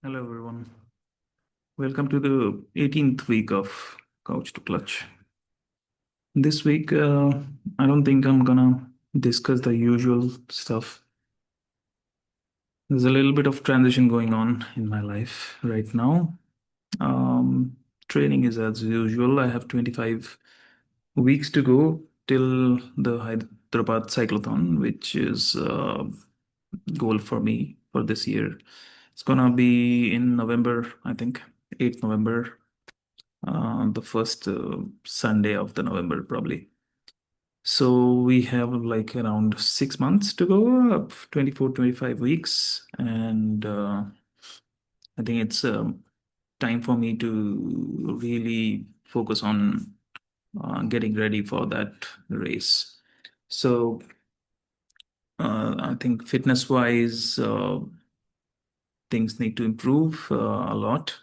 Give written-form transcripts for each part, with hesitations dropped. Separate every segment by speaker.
Speaker 1: Hello, everyone. Welcome to the 18th week of Couch to Clutch. This week, I don't think I'm gonna discuss the usual stuff. There's a little bit of transition going on in my life right now. Um, Training is as usual. I have 25 weeks to go till the Hyderabad Cyclothon, which is goal for me for this year. It's gonna be in November, I think, 8th November, the first Sunday of the November, probably. So we have like around 6 months to go, 24, 25 weeks. And I think it's time for me to really focus on getting ready for that race. So I think fitness wise, things need to improve a lot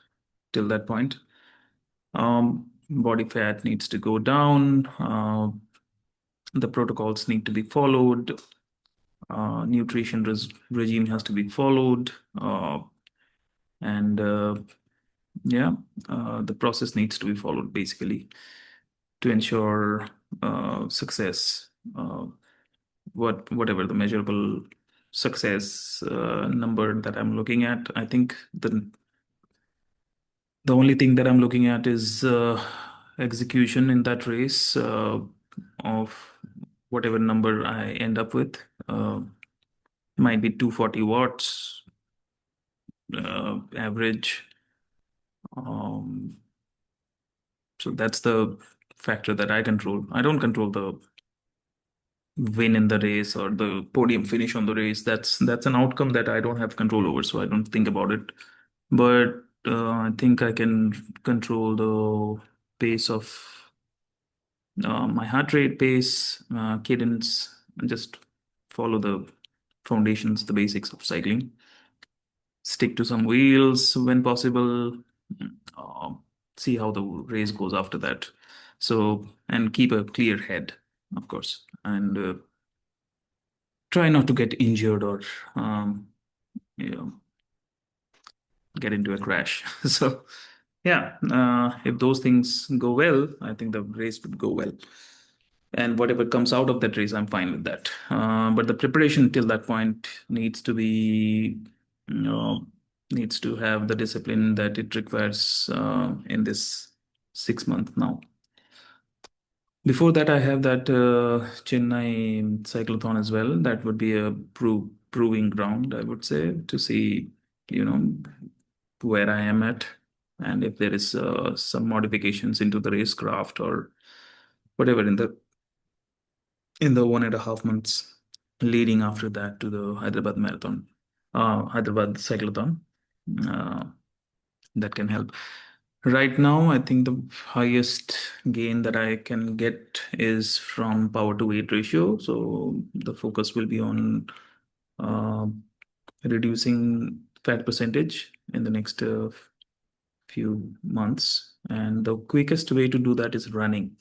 Speaker 1: till that point. Body fat needs to go down. The protocols need to be followed. Nutrition regime has to be followed. And yeah, the process needs to be followed basically to ensure success. Whatever the measurable success number that I'm looking at, I think the only thing that I'm looking at is execution in that race of whatever number I end up with. Might be 240 watts average. Um, so that's the factor that I control. I don't control the win in the race or the podium finish on the race. That's an outcome that I don't have control over, so I don't think about it. But I think I can control the pace of my heart rate, pace, cadence, and just follow the foundations, the basics of cycling. Stick to some wheels when possible. uh, See how the race goes after that. So, and keep a clear head, of course, and try not to get injured or um, you know get into a crash. So yeah, if those things go well, I think the race would go well. And whatever comes out of that race, I'm fine with that. But the preparation till that point needs to be, you know, needs to have the discipline that it requires in this 6 month now. Before that, I have that Chennai cyclothon as well. That would be a proving ground, I would say, to see, you know, where I am at, and if there is some modifications into the racecraft or whatever in the 1.5 months leading after that to the Hyderabad marathon, Hyderabad cyclothon. Uh, that can help. Right now, I think the highest gain that I can get is from power to weight ratio. So the focus will be on uh, reducing fat percentage in the next few months. And the quickest way to do that is running,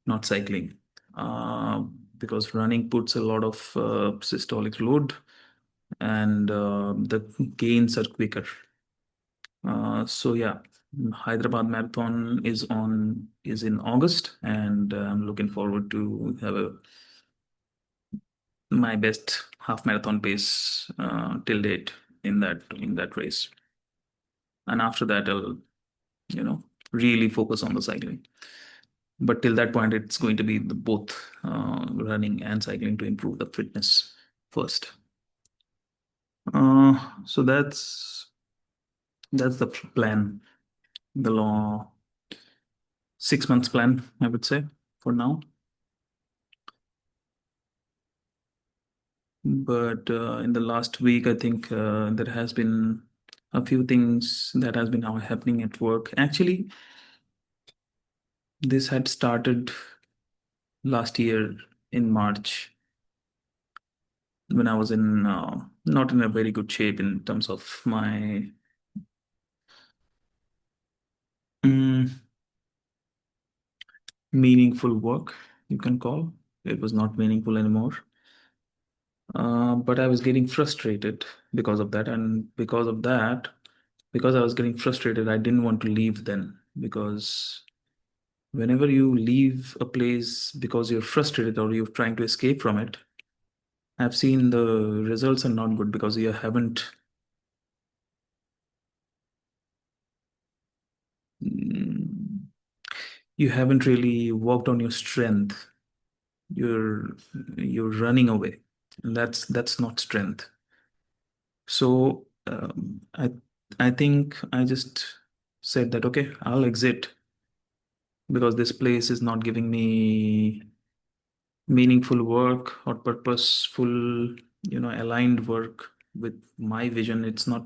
Speaker 1: not cycling, uh, because running puts a lot of systolic load and the gains are quicker. So yeah, Hyderabad Marathon is in August, and I'm looking forward to have my best half marathon pace till date in that race. And after that, I'll you know really focus on the cycling. But till that point, it's going to be both running and cycling to improve the fitness first. So that's the plan, the law 6 months plan, I would say, for now. But in the last week, I think there has been a few things that has been happening at work. Actually, this had started last year in March when I was in not in a very good shape in terms of my mm, meaningful work, you can call. It was not meaningful anymore. But I was getting frustrated because of that. And because of that, because I was getting frustrated, I didn't want to leave then, because whenever you leave a place because you're frustrated or you're trying to escape from it, I've seen the results are not good because mm, you haven't really worked on your strength. You're you're running away, and that's not strength. So I think I just said that okay, I'll exit because this place is not giving me meaningful work or purposeful, aligned work with my vision. It's not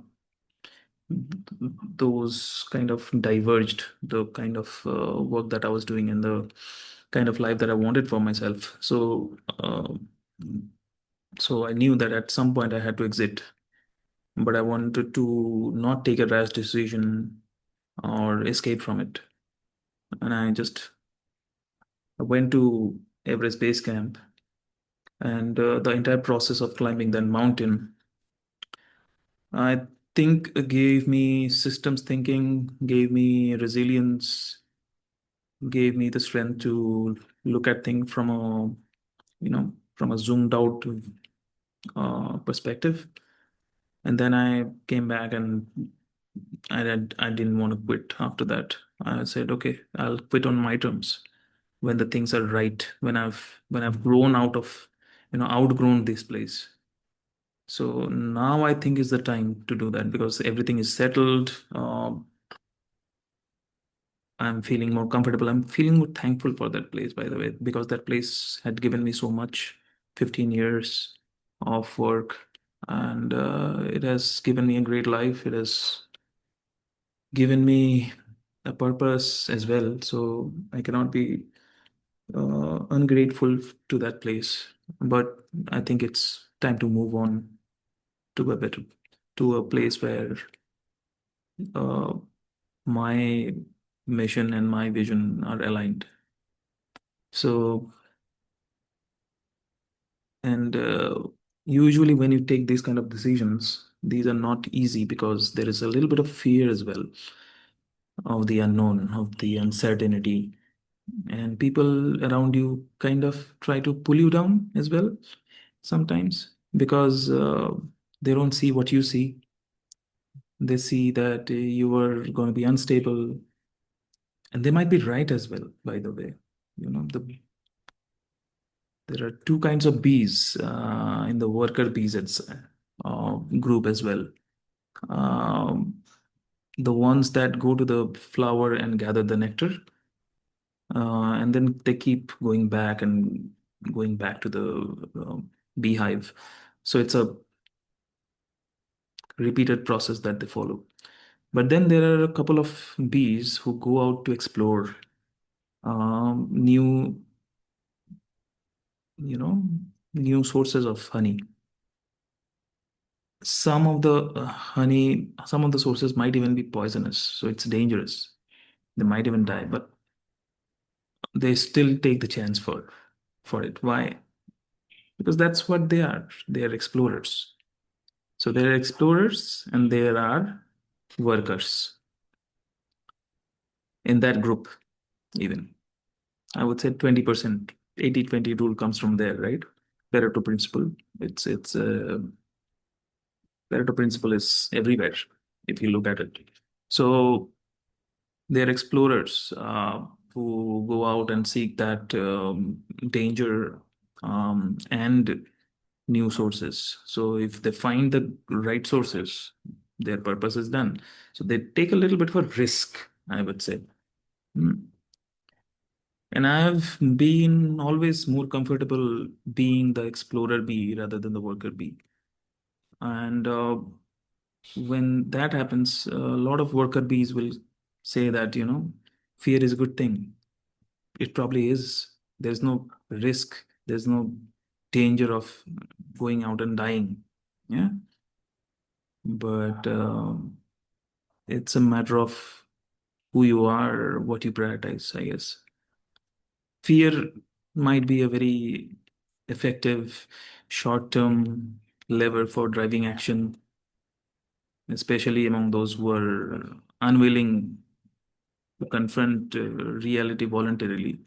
Speaker 1: those kind of diverged the kind of work that I was doing and the kind of life that I wanted for myself. So I knew that at some point I had to exit, but I wanted to not take a rash decision or escape from it. And I went to Everest Base Camp, and the entire process of climbing that mountain, I think, gave me systems thinking, gave me resilience, gave me the strength to look at things from a zoomed out perspective. And then I came back, and I didn't want to quit after that. I said, okay, I'll quit on my terms when the things are right, when I've grown out of, outgrown this place. So now I think is the time to do that because everything is settled. I'm feeling more comfortable. I'm feeling more thankful for that place, by the way, because that place had given me so much, 15 years of work, and it has given me a great life. It has given me a purpose as well. So I cannot be ungrateful to that place. But I think it's time to move on to a better, to a place where uh, my mission and my vision are aligned. So, and usually when you take these kind of decisions, these are not easy because there is a little bit of fear as well of the unknown, of the uncertainty. And people around you kind of try to pull you down as well sometimes because they don't see what you see. They see that you are going to be unstable, and they might be right as well, by the way. There are two kinds of bees in the worker bees group as well. Um, the ones that go to the flower and gather the nectar, and then they keep going back and going back to the beehive. So it's a repeated process that they follow. But then there are a couple of bees who go out to explore new, you know, new sources of honey. Some of the sources might even be poisonous, so it's dangerous. They might even die, but they still take the chance for it. Why? Because that's what they are. They are explorers. So there are explorers and there are workers in that group, even. I would say 20%, 80-20 rule comes from there, right? Pareto principle. It's Pareto principle is everywhere if you look at it. So they're explorers who go out and seek that danger and new sources. So if they find the right sources, their purpose is done. So they take a little bit of a risk, I would say. Mm. And I've been always more comfortable being the explorer bee rather than the worker bee. And when that happens, a lot of worker bees will say that, fear is a good thing. It probably is. There's no risk, there's no danger of going out and dying. Yeah. But it's a matter of who you are, what you prioritize, I guess. Fear might be a very effective short term lever for driving action, especially among those who are unwilling to confront reality voluntarily.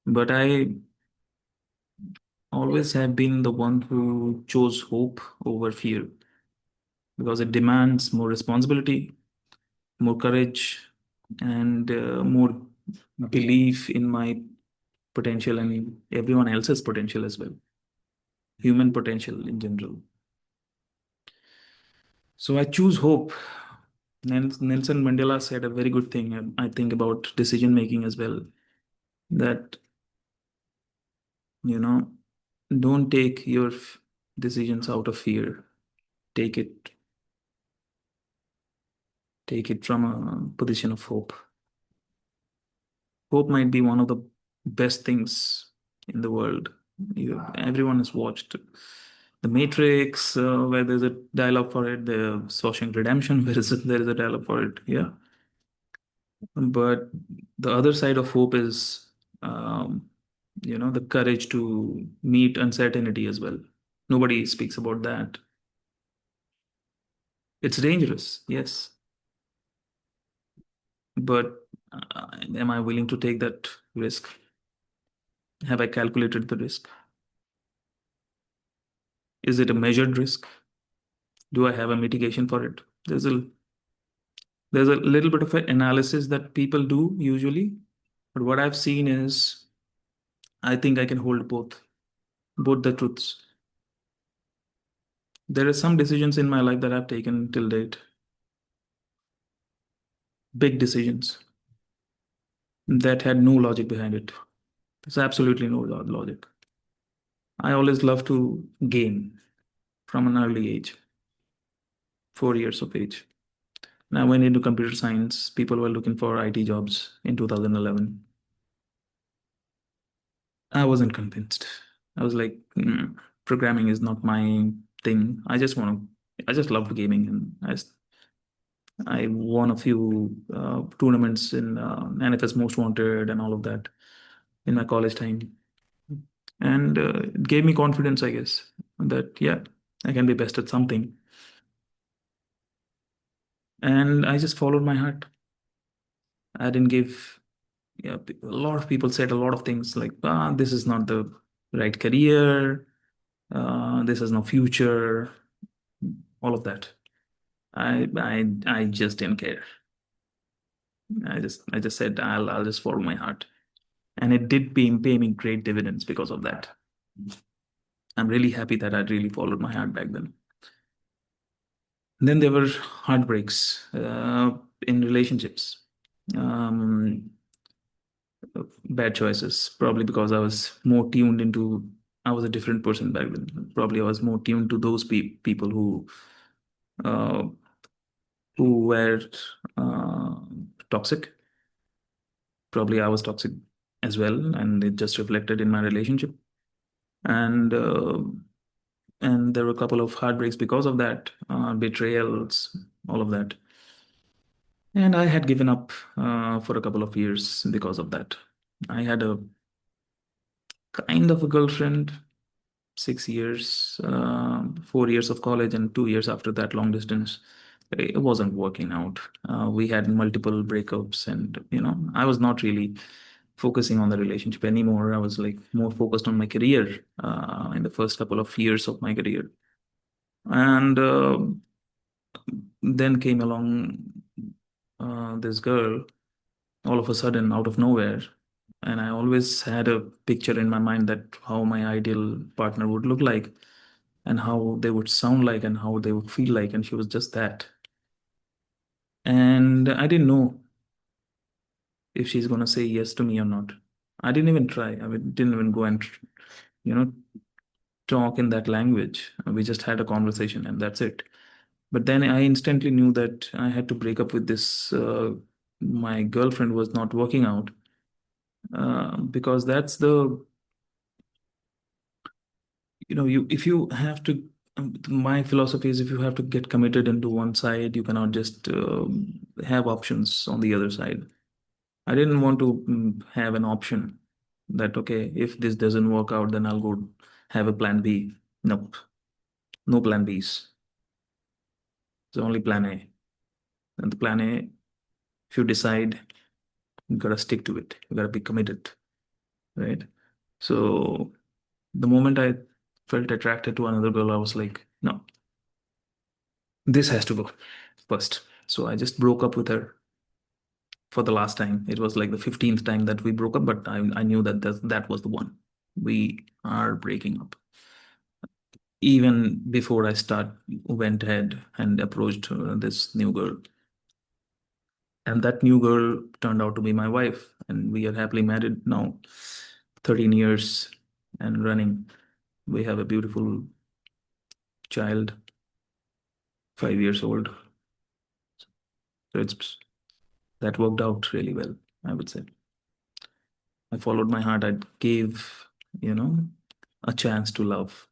Speaker 1: But I always have been the one who chose hope over fear because it demands more responsibility, more courage, and more belief in my potential and everyone else's potential as well, human potential in general. So I choose hope. Nelson Mandela said a very good thing, I think, about decision making as well. That, you know, don't take your decisions out of fear. Take it, take it from a position of hope. Hope might be one of the best things in the world. Everyone has watched The Matrix, where there's a dialogue for it. The Shawshank Redemption, where there is a dialogue for it. Yeah, but the other side of hope is, um, the courage to meet uncertainty as well. Nobody speaks about that. It's dangerous, yes, but am I willing to take that risk? Have I calculated the risk? Is it a measured risk? Do I have a mitigation for it? There's a little bit of an analysis that people do usually, but what I've seen is I think I can hold both the truths. There are some decisions in my life that I've taken till date, big decisions that had no logic behind it. There's absolutely no logic. I always love to game from an early age, 4 years of age. And I went into computer science. People were looking for IT jobs in 2011. I wasn't convinced. I was like, programming is not my thing. I just loved gaming, and I won a few tournaments in NFS Most Wanted and all of that in my college time. And it gave me confidence, I guess, that, yeah, I can be best at something. And I just followed my heart. I didn't give, yeah, a lot of people said a lot of things like, this is not the right career, this has no future, all of that. I just didn't care. I just said I'll just follow my heart. And it did pay me great dividends because of that. I'm really happy that I really followed my heart back then. Then there were heartbreaks in relationships, um, bad choices, probably because I was a different person back then. Probably I was more tuned to those people uh, who were uh, toxic. Probably I was toxic as well, and it just reflected in my relationship. And and there were a couple of heartbreaks because of that, betrayals, all of that. And I had given up for a couple of years because of that. I had a kind of a girlfriend, 6 years, 4 years of college, and 2 years after that, long distance. It wasn't working out. We had multiple breakups, and I was not really focusing on the relationship anymore. I was like more focused on my career in the first couple of years of my career. And then came along this girl all of a sudden out of nowhere. And I always had a picture in my mind that how my ideal partner would look like and how they would sound like and how they would feel like. And she was just that. And I didn't know if she's going to say yes to me or not. I didn't even try. I mean, didn't even go and, you know, talk in that language. We just had a conversation and that's it. But then I instantly knew that I had to break up with this. My girlfriend was not working out because that's the you if you have to my philosophy is if you have to get committed into one side, you cannot just have options on the other side. I didn't want to have an option that, okay, if this doesn't work out, then I'll go have a plan B. Nope, no plan Bs. It's only plan A. And the plan A, if you decide, you gotta stick to it. You gotta be committed, right? So the moment I felt attracted to another girl, I was like, no, this has to go first. So I just broke up with her for the last time. It was like the 15th time that we broke up, but I knew that that was the one. We are breaking up. Even before I went ahead and approached this new girl. And that new girl turned out to be my wife. And we are happily married now, 13 years and running. We have a beautiful child, 5 years old. So it's that worked out really well, I would say. I followed my heart. I gave, you know, a chance to love,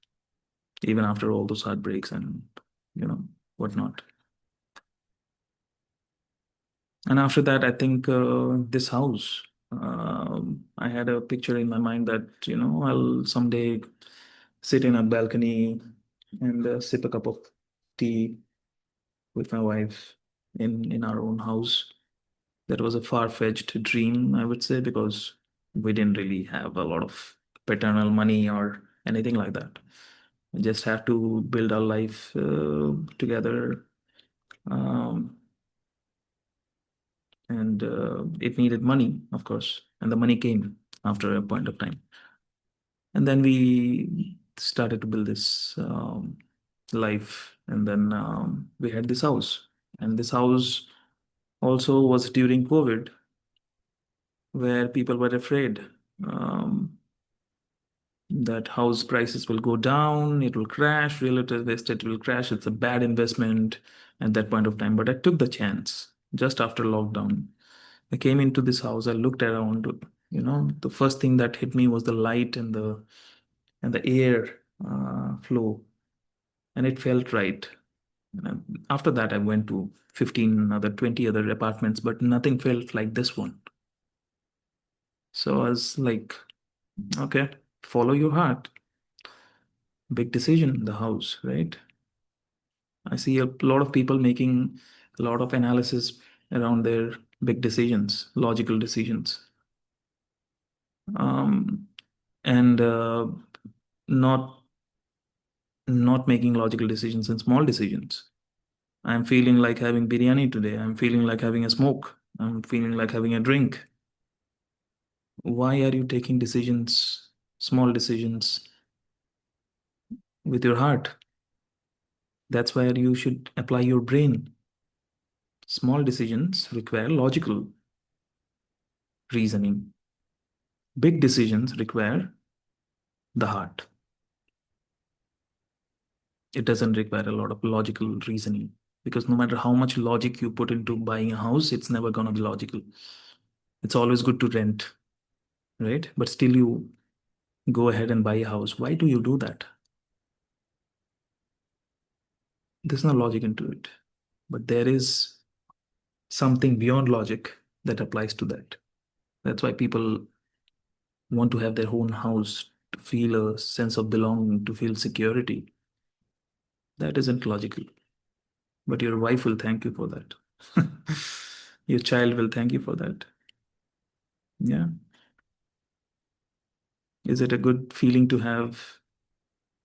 Speaker 1: even after all those heartbreaks and, you know, whatnot. And after that, I think this house, I had a picture in my mind that, I'll someday sit in a balcony and sip a cup of tea with my wife in our own house. That was a far-fetched dream, I would say, because we didn't really have a lot of paternal money or anything like that. We just have to build our life together. Um, and it needed money, of course, and the money came after a point of time. And then we started to build this life, and then we had this house, and this house also was during COVID, where people were afraid um, that house prices will go down, it will crash, real estate will crash, it's a bad investment at that point of time. But I took the chance just after lockdown. I came into this house, I looked around, the first thing that hit me was the light and the air flow, and it felt right. After that, I went to 15 other, 20 other apartments, but nothing felt like this one. So I was like, okay, follow your heart. Big decision, the house, right? I see a lot of people making a lot of analysis around their big decisions, logical decisions, um, and not not making logical decisions in small decisions. I'm feeling like having biryani today. I'm feeling like having a smoke. I'm feeling like having a drink. Why are you taking decisions, small decisions, with your heart? That's where you should apply your brain. Small decisions require logical reasoning. Big decisions require the heart. It doesn't require a lot of logical reasoning, because no matter how much logic you put into buying a house, it's never going to be logical. It's always good to rent, right? But still, you go ahead and buy a house. Why do you do that? There's no logic into it. But there is something beyond logic that applies to that. That's why people want to have their own house to feel a sense of belonging, to feel security. That isn't logical. But your wife will thank you for that. Your child will thank you for that. Yeah. Is it a good feeling to have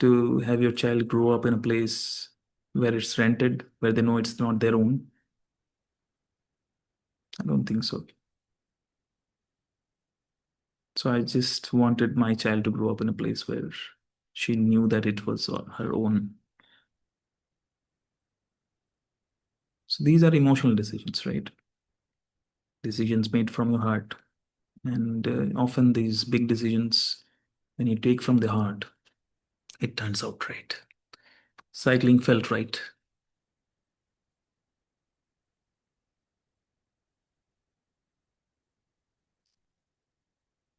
Speaker 1: your child grow up in a place where it's rented, where they know it's not their own? I don't think so. So I just wanted my child to grow up in a place where she knew that it was her own. So these are emotional decisions, right? Decisions made from your heart. And often these big decisions, when you take from the heart, it turns out right. Cycling felt right.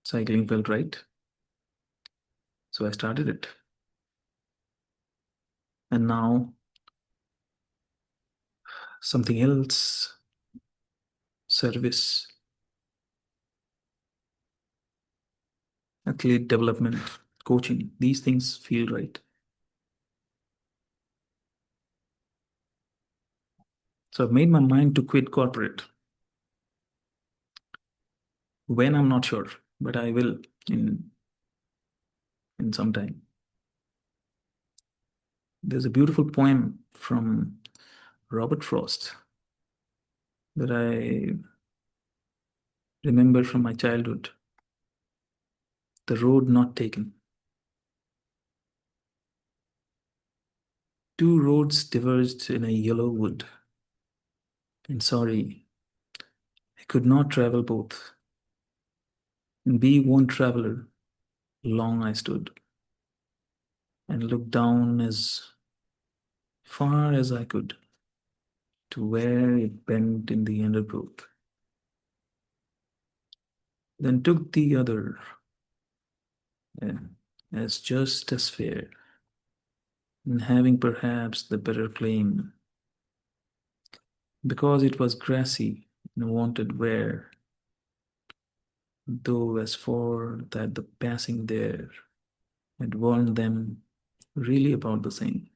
Speaker 1: Cycling felt right. So I started it. And now something else, service, athlete development, coaching, these things feel right. So I've made my mind to quit corporate. When, I'm not sure, but I will in some time. There's a beautiful poem from Robert Frost that I remember from my childhood. The road not taken. Two roads diverged in a yellow wood, and sorry, I could not travel both. And be one traveler, long I stood, and looked down as far as I could to where it bent in the undergrowth. Then took the other, eh, as just as fair, and having perhaps the better claim, because it was grassy and wanted wear, though as for that the passing there had warned them really about the same.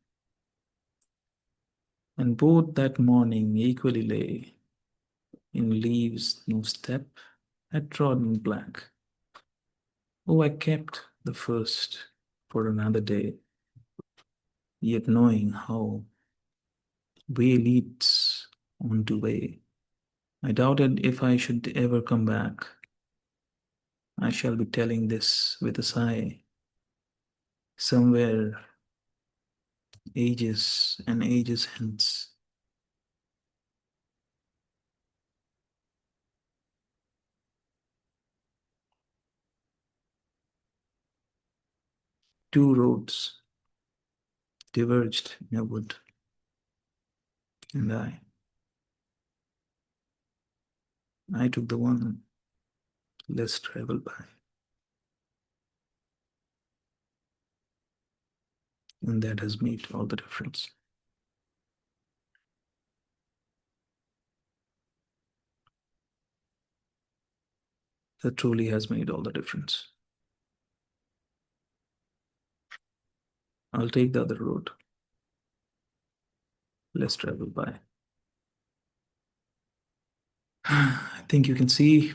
Speaker 1: And both that morning equally lay in leaves no step had trodden black. Oh, I kept the first for another day, yet knowing how way leads on to way. I doubted if I should ever come back. I shall be telling this with a sigh. Somewhere, ages and ages hence, two roads diverged in a wood, and I took the one less traveled by, and that has made all the difference. That truly has made all the difference. I'll take the other road, less traveled by. I think you can see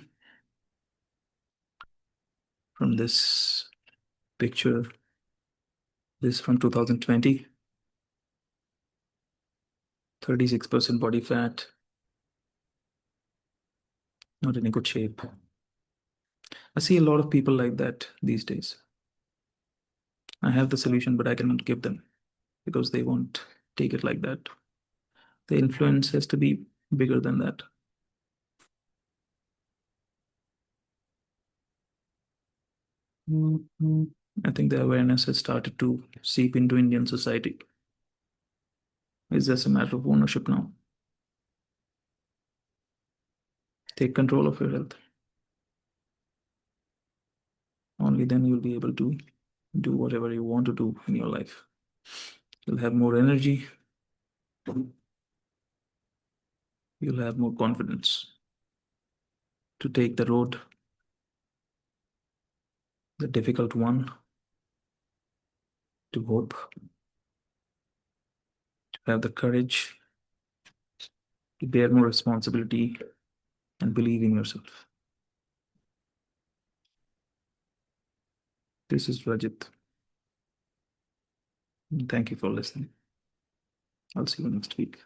Speaker 1: from this picture, this from 2020, 36% body fat, not in a good shape. I see a lot of people like that these days. I have the solution, but I cannot give them because they won't take it like that. The influence has to be bigger than that. Mhm. I think the awareness has started to seep into Indian society. It's just a matter of ownership now. Take control of your health. Only then you'll be able to do whatever you want to do in your life. You'll have more energy, you'll have more confidence to take the road, the difficult one, to hope, to have the courage to bear more responsibility and believe in yourself. This is Rajit. Thank you for listening. I'll see you next week.